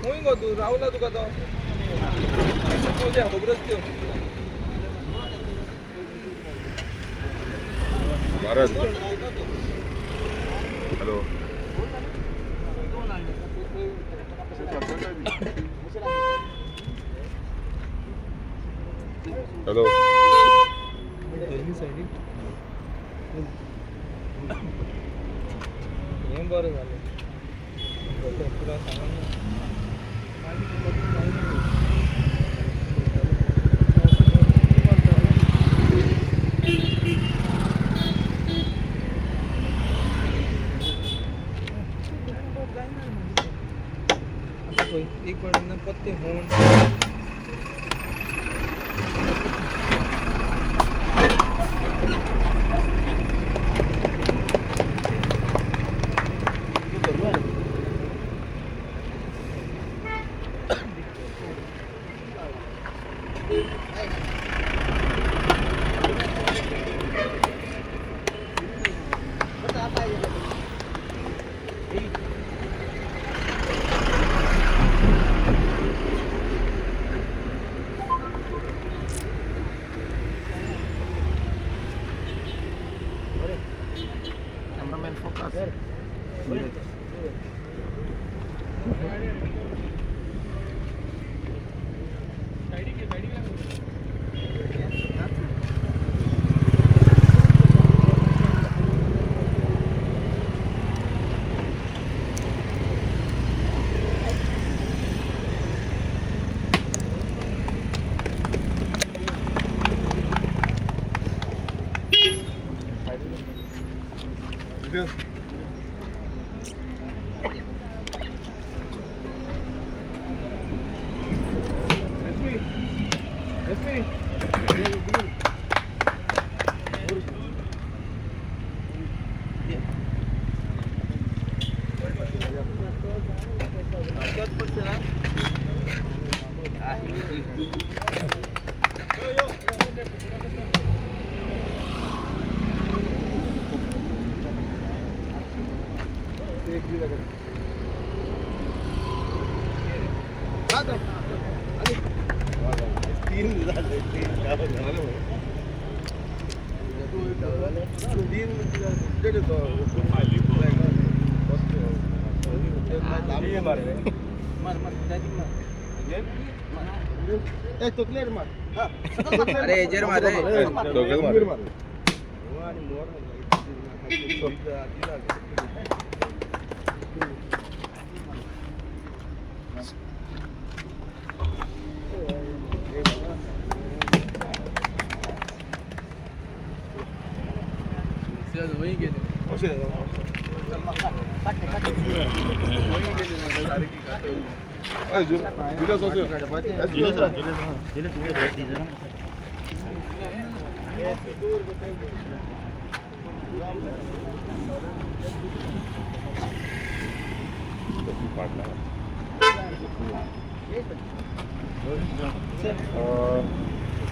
खंय गो तूं रावला तुका तो खबरच त्यो भारत हॅलो हॅलो हें बरें जालें तुला सांगा एक पडून पत्ते होऊन अरे जेर मार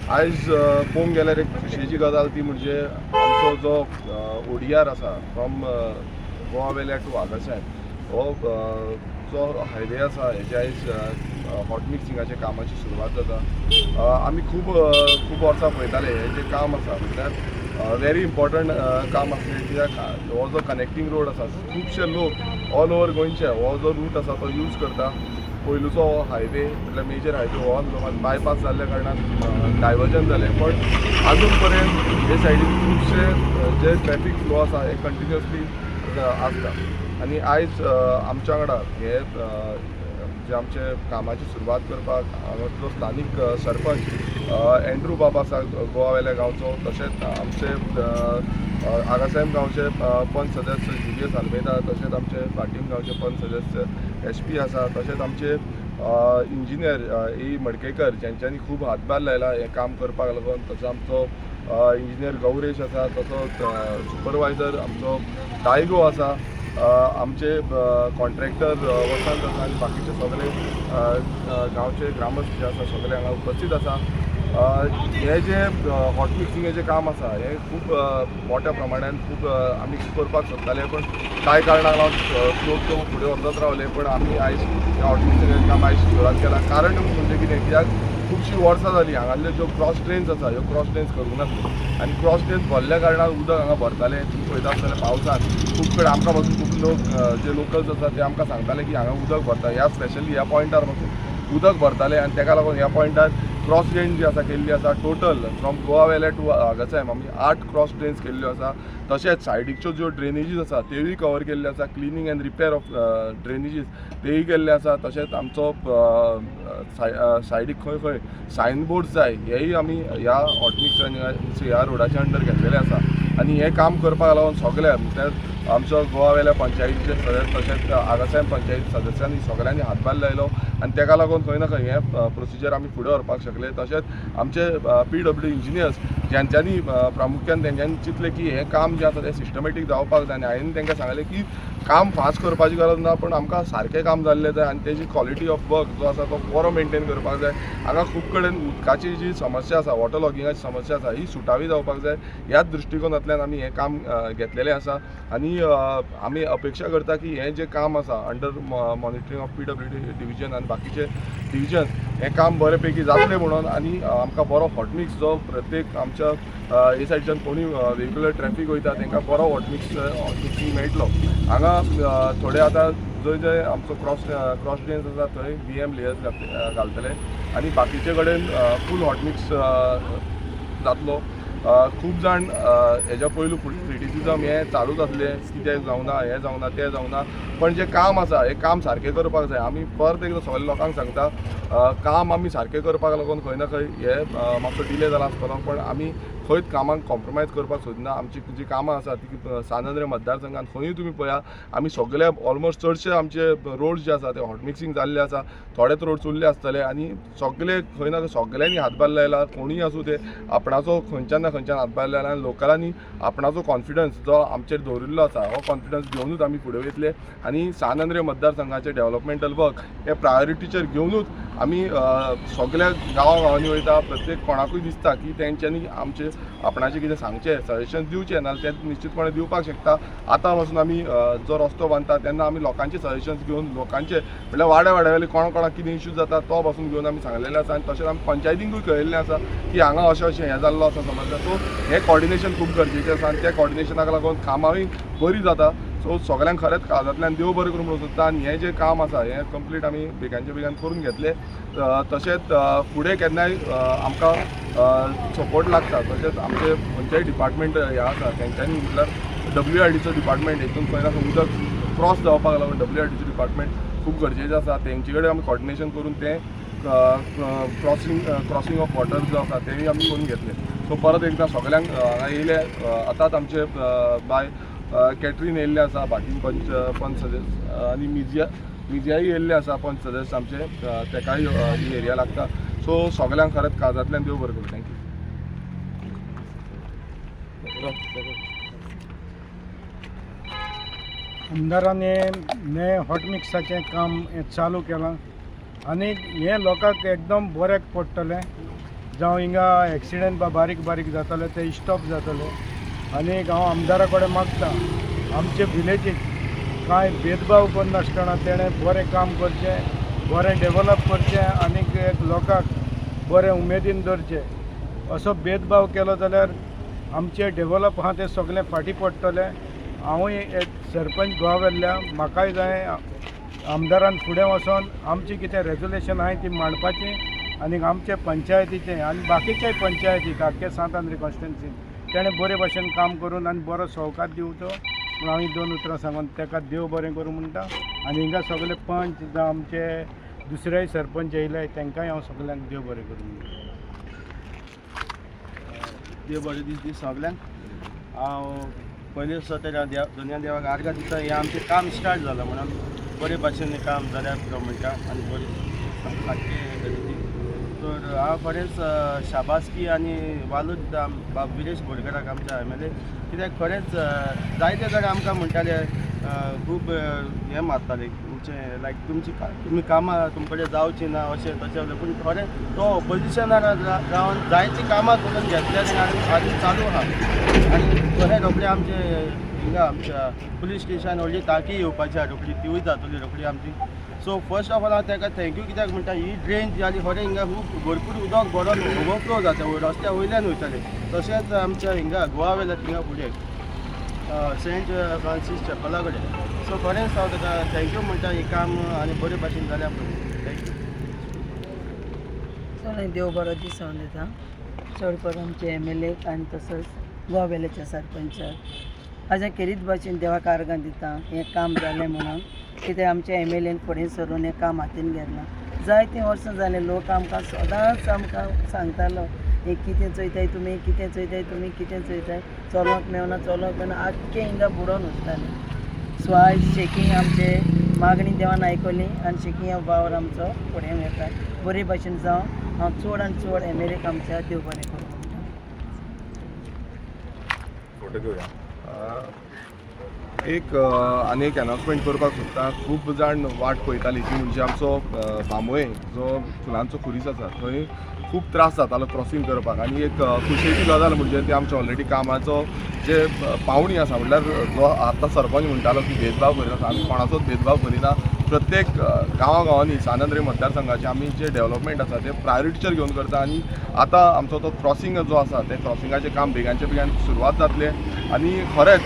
आयज पळोवंक गेल्यार एक खुशेची गजाल ती म्हणजे आमचो जो ओडिआर आसा फ्रॉम गोवा वेल्या टू आगासायम हो जो हायवे आसा हेजे आयज हॉट मिक्सिंगाच्या कामाची सुरवात जाता. आमी खूब वर्सां पळयताले हे जे काम आसा म्हटल्यार व्हेरी इम्पॉर्टंट काम आसलें कित्याक हो जो कनेक्टींग रोड आसा खुबशे लोक ऑल ओवर गोंयचे हो जो रूट आसा तो यूज करता. पयलूचो हो हायवे म्हटल्यार मेजर हायवे हो लोकांक बायपास जाल्ल्या कारणान डायवर्जन जालें पण आजून पर्यंत हे सायडीन खुबशे जे ट्रॅफीक फ्लो आसा हे कंटिन्युअसली आसता आनी आयज आमच्या वांगडा हे जे आमचे कामाची सुरवात करपाक हांगाचो स्थानीक सरपंच एंड्रू बाब आसा गोवा वेल्या गांवचो तशेंच आमचे आगासायम गांवचे पंच सदस्य जुलियस आल्मेदा तशेंच आमचे पाटीम गांवचे पंच सदस्य SP आसा तशेंच आमचे इंजिनियर ए मडकेकर ज्यांच्यांनी खूब हातभार लायला हें काम करपाक लागून तसो आमचो इंजिनियर गौरेश आसा तसोच सुपरवायझर आमचो दायगो आसा आमचे कॉन्ट्रॅक्टर वसंत आसा आनी बाकीचे सगळे गांवचे ग्रामस्थ जे आसा सगळे हांगा उपस्थित आसा. हे जे हॉट मिक्सिंगेचें काम आसा हें खूब मोठ्या प्रमाणान खूब आमी करपाक सोदताले पण कांय कारणाक लागून स्लो फुडें वचत रावले पण आमी आयज ह्या हॉट मिक्सिंगेचें काम आयज सुरवात केला कारण म्हणजे कितें कित्याक खुबशीं वर्सां जालीं हांगासल्यो ज्यो क्रॉस ड्रेन्स आसा ह्यो क्रॉस ड्रेन्स करूंक नासल्यो आनी क्रॉस ड्रेन्स भरल्या कारणान उदक हांगा भरतालें तुमी पळयता आसतलें पावसान खूब कडेन आमकां पासून खूब लोक जे लोकल्स आसा ते आमकां सांगताले की हांगा उदक भरता ह्या स्पेशली ह्या पॉयंटार पासून उदक भरतालें आनी ताका लागून ह्या पॉयंटार क्रॉस ड्रेन जी आसा केल्ली आसा टोटल फ्रॉम गोवा वेले टू आगासायम आमी 8 क्रॉस ड्रेन्स केल्ल्यो आसा तशेंच सायडीकच्यो ज्यो ड्रेनेजीस आसा तेवूय कवर केल्ल्यो आसा क्लिनींग एंड रिपेर ऑफ ड्रेनेजीस तेवूय केल्ले आसा तशेंच आमचो सायडीक खंय खंय सायनबोर्ड्स जाय हेय आमी ह्या हॉट मिक्स ह्या रोडाच्या अंडर घेतलेले आसा आनी हें काम करपाक लागून सगळ्या म्हणल्यार आमचो गोवा वेल्या पंचायतीचे सदस्य तशेंच आगासायम पंचायत सदस्यांनी सगळ्यांनी हातभार लायलो आनी ताका लागून खंय ना खंय हें प्रोसिजर आमी फुडें व्हरपाक शकले तशेंच आमचे PWD इंजिनियर्स ज्यांच्यांनी प्रामुख्यान तेंच्यांनी चिंतलें की हें काम जें आसा तें सिस्टमॅटीक जावपाक जाय आनी हांवें तांकां सांगलें की काम फास्ट करपाची गरज ना पण आमकां सारकें काम जाल्लें जाय आनी तेजी क्वॉलिटी ऑफ वर्क जो आसा तो बरो मेंटेन करपाक जाय हांगा खूब कडेन उदकाची जी समस्या आसा वॉटर लॉगिंगाची समस्या आसा ही सुटावी जावपाक जाय ह्याच दृश्टिकोनांतल्यान आमी हें काम घेतलेलें आसा आनी आमी अपेक्षा करता की हें जें काम आसा under monitoring of PWD division आनी बाकीचे डिविजन हें काम बरे पैकी जातलें म्हणून आनी आमकां बरो हॉट मिक्स जो प्रत्येक आमच्या हे सायडच्यान कोणी रेग्युलर ट्रॅफिक वयता तांकां बरो हॉट मिक्सिंग मेळटलो हांगा थोडे आतां जंय जंय आमचो क्रॉस ड्रेन्स आसा थंय BM लेयर्स घालतले आनी बाकीचे कडेन फूल हॉट मिक्स जातलो खूब जाण हेज्या पयलू क्रिटिसिजम हें चालूच आसलें कितें जावना हें जावना तें जावना पण जें काम आसा हें काम सारकें करपाक जाय आमी परत एकदां सगळ्या लोकांक सांगता काम आमी सारकें करपाक लागून खंय ना खंय हें मातसो डिले जाला आसतलो पण आमी खंयच कामाक कॉम्प्रोमायज करपाक सोदना आमची जी कामां आसा ती सानंद्रे मतदारसंघात खंयूय तुमी पळया आमी सगळे ऑलमोस्ट चडशे आमचे रोड्स जे आसा ते हॉट मिक्सिंग जाल्ले आसा थोडेच रोड्स उरले आसतले आनी सगळे खंय ना खंय सगळ्यांनी हातभार लायला कोणूय आसूं ते आपणाचो खंयच्यान ना खंयच्यान हातभार लायला आनी लोकलांनी आपणाचो कॉन्फिडन्स जो आमचेर दवरिल्लो आसा हो कॉन्फिडन्स घेवनूच आमी फुडें वयतले आनी सानंद्रे मतदारसंघाचे डेव्हलपमेंटल वर्क हे प्रायोरिटीचेर घेवनूच आमी सगळ्या गांवांनी वयता प्रत्येक कोणाकूय दिसता की तेंच्यांनी आमचे आपणाचें कितें सांगचें सजेशन्स दिवचें नाजाल्यार तें निश्चितपणे दिवपाक शकता आतां पासून आमी जो रस्तो बांदता तेन्ना आमी लोकांचे सजेशन्स घेवन लोकांचे म्हणल्यार वाड्यावयले कोणाक कितें इश्यूज जाता तो पासून घेवन आमी सांगलेलें आसा आनी तशेंच आमी पंचायतींकूय कळयल्लें आसा की हांगा अशें हें जाल्लो आसा समजता सो हें कॉर्डिनेशन खूब गरजेचें आसा आनी त्या कॉर्डिनेशनाक लागून कामांय बरी जाता सो सगळ्यांक खरेंच काळजांतल्यान देव बरें करूं म्हणून सोदता आनी हें जें काम आसा हें कंप्लीट आमी बेगांच्या बेगान करून घेतलें तशेंच फुडें केन्नाय आमकां सपोर्ट लागता तशेंच आमचे खंयचेय डिपार्टमेंट हे आसा तेंच्यांनी म्हटल्यार WRDचो डिपार्टमेंट हितून खंय ना खंय उदक क्रॉस जावपाक लागून WRDचो डिपार्टमेंट खूब गरजेचें आसा तेंचे कडेन आमी कॉर्डिनेशन करून तें क्रॉसींग ऑफ वॉटर जो आसा तेंय आमी करून घेतलें सो परत एकदां सगळ्यांक हांगा येयले आतांच आमचे बाय कॅटरीन येयल्ले आसा बाकी पंच सदस्य आनी मिजियाय येयल्ले आसा पंच सदस्य आमचे तेकाय ही एरिया लागता सो सगळ्यांक खरेंच काळजांतल्यान देव बरें करूं थँक्यू आमदारांनी हें हॉट मिक्साचें काम चालू केलां आनी हें लोकांक एकदम बऱ्याक पडटलें जावं हिंगा एक्सिडेंट बारीक बारीक जाताले ते स्टॉप जातले आनी हांव आमदारा कडेन मागता आमचे विलेजीक कांय भेदभाव करनासतना तेणें बरें काम करचें बरें डेवलप करचें आनीक लोकांक बरें उमेदीन दवरचें असो भेदभाव केलो जाल्यार आमचें डेवलप आहा तें सगळें फाटीं पडटलें हांवूय एक सरपंच गोवा वेल्ल्या म्हाकाय जाय आमदारान फुडें वचोन आमची कितें रेजोल्युशन आहाय ती मांडपाची आनी आमचे पंचायतीचें आनी बाकीच्याय पंचायतीक आख्खे सातांद्री कॉन्स्टिट्युन्सीन तेणें बरे भशेन काम करून आनी बरो सहकार दिवचो म्हूण हांव 2 उतरां सांगून ताका देव बरें करूं म्हणटा आनी हिंगा सगळे पंच जावं आमचे दुसरेय सरपंच येयले तांकांय हांव सगळ्यांक देव बरें करूं म्हणटा देव बरें दीस सगळ्यांक हांव पयलीं सतरा दुनिया देवाक आर्गां दिता हें आमचें काम स्टार्ट जालां म्हणून बरे भाशेन हें काम जाल्यार गव्हर्मेंटाक आनी बरी सारकें तर हांव खरेंच शाबासकी आनी वालो दिता बाब विरेश बोरकाराक आमच्या MLA कित्याक खरेंच जायते जाणां आमकां म्हणटाले खूब हें मारताले आमचे लायक तुमी कामां तुमकडे जावची ना अशें तशें उलय पूण खरें तो ऑपोजिशनार रावन जायतीं कामां करून घेतल्या आनी चालू आहा आनी खरें रोखडें आमचे हिंगा आमच्या पुलीस स्टेशन व्हडली टाकी येवपाची आहा रोखडी तिवूय जातली रोखडी आमची. सो फर्स्ट ऑफ ऑल हांव ताका थँक्यू कित्याक म्हणटा ही ड्रेन जी आली खरें हिंगा खूब भरपूर उदक भरोन ओवरफ्लो जाता रस्त्या वयल्यान वयताले. तशेंच आमच्या हिंगा गोवा वेल्यात हिंगा फुडें सेंट फ्रांसीस चॅपला कडेन. सो खरेंच हांव ताका थँक्यू म्हणटा ही काम आनी बरे भाशेन जाल्या पळय. थँक्यू. चल देव बरो दीस हांव दिता चड करून आमचे MLA आनी तसोच गोवा वेल्याच्या सरपंचाक हाज्या खेरीत भाशेन देवाक आर्गां दिता हें काम जालें म्हणून. कित्याक आमच्या MLAन फुडें सरून हें काम हातीन घेतलां. जायतीं वर्सां जालें लोक आमकां सदांच आमकां सांगतालो हें कितें चोयताय तुमी कितें चोयताय तुमी कितें चोयताय चलोंक मेळना चलोंक मेळना आख्खें हिंगा बुडोवन वचतालें. सो आयज शेकी आमचे मागणी देवान आयकली आनी शेकी हो वावर आमचो फुडें वता बरे भाशेन जावं. हांव चड आनी चड MLAक आमच्या देव बरें करूं म्हणटा. फोटो घेवया. आनी एक अनाउन्समेंट करपाक सोदता. खूब जाण वाट पळयतालीं ती म्हणजे आमचो बांबोये जो फुलांचो खुरीस आसा थंय खूब त्रास जातालो क्रॉसींग करपाक आनी एक खुशेची गजाल म्हणजे ते आमच्या ऑलरेडी कामाचो जे पावणी आसा म्हणल्यार जो आतां सरपंच म्हणटालो की भेदभाव करिना आमी कोणाचोच भेदभाव करिना. प्रत्येक गांवांनी सानंद्रे मतदारसंघाचे आमी जे डेव्हलपमेंट आसा ते प्रायोरिटीचेर घेवन करता आनी आतां आमचो तो क्रॉसींग जो आसा ते क्रॉसिंगाचें काम बेगांच्या बेगान सुरवात जातलें. आनी खरेंच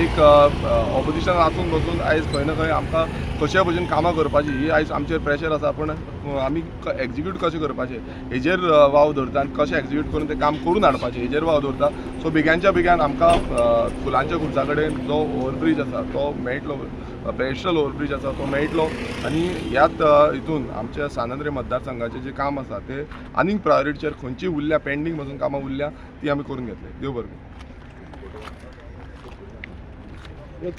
एक ऑपोजिशन आसून बसून आयज खंय ना खंय आमकां कशे भशेन कामां करपाची ही आयज आमचेर प्रेशर आसा पूण आमी एक्झिक्यूट कशें करपाचें हेजेर वाव धरता आनी कशें एक्झिक्यूट करून तें काम करून हाडपाचें हेजेर वाव धरता. सो बेगांच्या बेगान आमकां फुलांच्या खुर्सा कडेन जो ओवरब्रीज आसा तो मेळटलो पेस्ट्रल ओवरब्रीज आसा तो मेळटलो आनी ह्याच हितून आमच्या सानंद्रे मतदारसंघाचें जें काम आसा तें आनीक प्रायोरिटीचेर खंयचीं उरल्या पेंडींग पासून कामां उरल्या ती आमी करून घेतले. देव बरें. एक